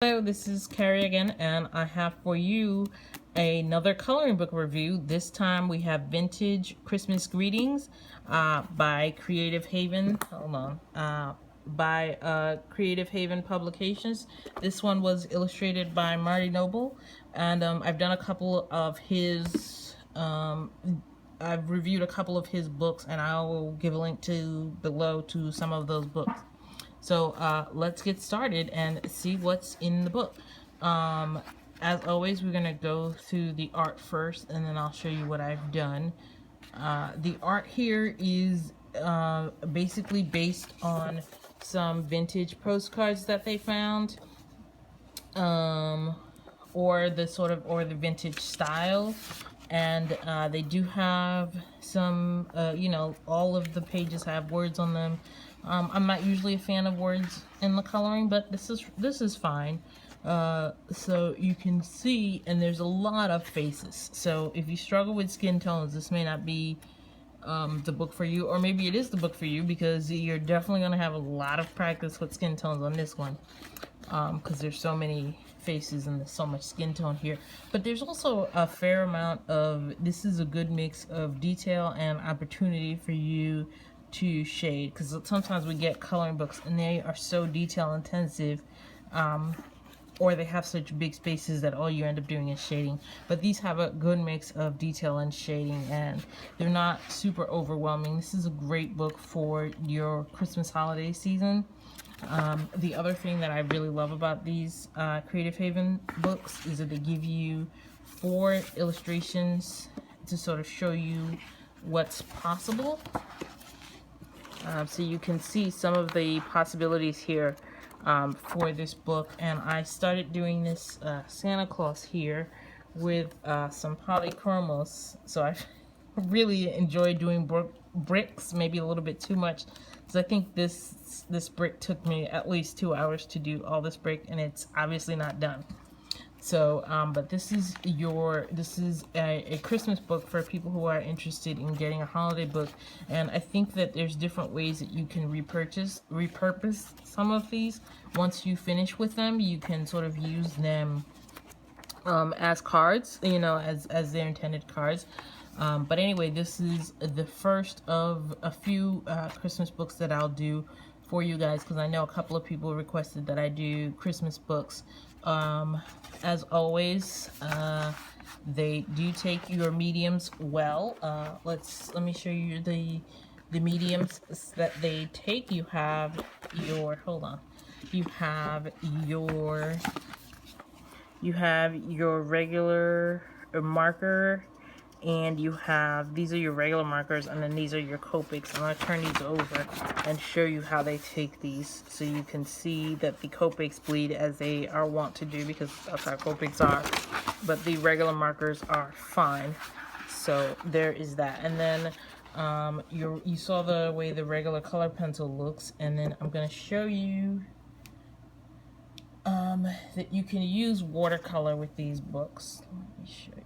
Hello, this is Carrie again, and I have for you another coloring book review. This time we have Vintage Christmas Greetings by Creative Haven. Hold on. By Creative Haven Publications. This one was illustrated by Marty Noble, and I've done a couple of his. I've reviewed a couple of his books, and I will give a link to below to some of those books. So let's get started and see what's in the book. As always, we're going to go through the art first, and then I'll show you what I've done. The art here is basically based on some vintage postcards that they found, or the vintage style. And they do have some, all of the pages have words on them. I'm not usually a fan of words in the coloring, but this is fine. So you can see, and there's a lot of faces. So if you struggle with skin tones, this may not be the book for you, or maybe it is the book for you, because you're definitely going to have a lot of practice with skin tones on this one, because there's so many faces and there's so much skin tone here. But there's also a fair amount of, this is a good mix of detail and opportunity for you to shade, because sometimes we get coloring books and they are so detail intensive, or they have such big spaces that all you end up doing is shading. But these have a good mix of detail and shading, and they're not super overwhelming. This is a great book for your Christmas holiday season. The other thing that I really love about these Creative Haven books is that they give you 4 illustrations to sort of show you what's possible. So you can see some of the possibilities here for this book. And I started doing this Santa Claus here with some Polychromos. So I really enjoy doing bricks, maybe a little bit too much, because I think this brick took me at least 2 hours to do all this brick, and it's obviously not done. So, but this is a Christmas book for people who are interested in getting a holiday book, and I think that there's different ways that you can repurpose some of these. Once you finish with them, you can sort of use them as cards, as their intended cards. But anyway, this is the first of a few Christmas books that I'll do for you guys, because I know a couple of people requested that I do Christmas books. As always, they do take your mediums well. Let me show you the mediums that they take. You have your, you have your regular marker, and these are your regular markers, and then these are your Copics. I'm going to turn these over and show you how they take these, so you can see that the Copics bleed as they are wont to do, because that's how Copics are, but the regular markers are fine. So there is that. And then you saw the way the regular color pencil looks, and then I'm going to show you that you can use watercolor with these books. Let me show you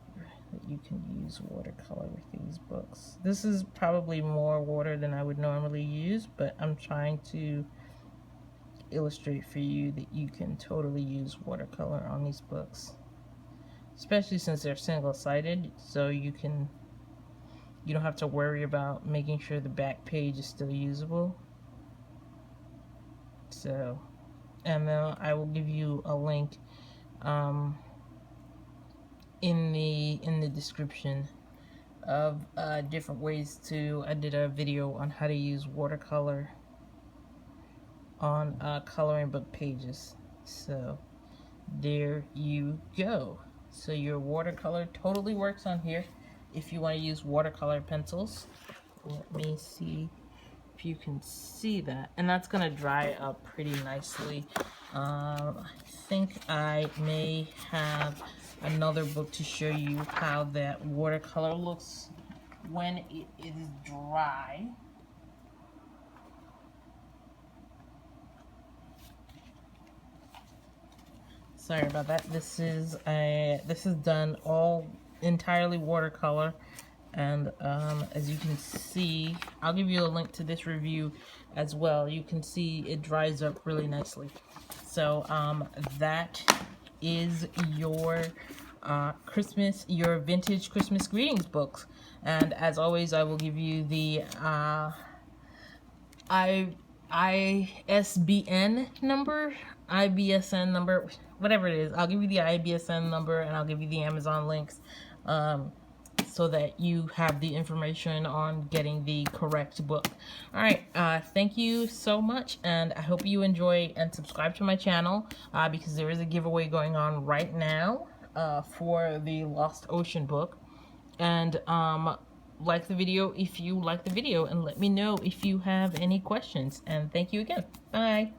that you can use watercolor with these books. This is probably more water than I would normally use, but I'm trying to illustrate for you that you can totally use watercolor on these books, especially since they're single-sided, so you don't have to worry about making sure the back page is still usable. So, and then I will give you a link in the description of different ways I did a video on how to use watercolor on coloring book pages. So there you go. So your watercolor totally works on here if you want to use watercolor pencils. Let me see if you can see that, and that's gonna dry up pretty nicely. I think I may have another book to show you how that watercolor looks when it is dry. Sorry about that. This is done all entirely watercolor, and as you can see, I'll give you a link to this review as well. You can see it dries up really nicely. So that is your your vintage Christmas greetings books. And as always, I will give you the ISBN number, whatever it is. I'll give you the IBSN number, and I'll give you the Amazon links, so that you have the information on getting the correct book. All right, thank you so much, and I hope you enjoy and subscribe to my channel, because there is a giveaway going on right now for the Lost Ocean book. And like the video if you like the video, and let me know if you have any questions. And thank you again. Bye.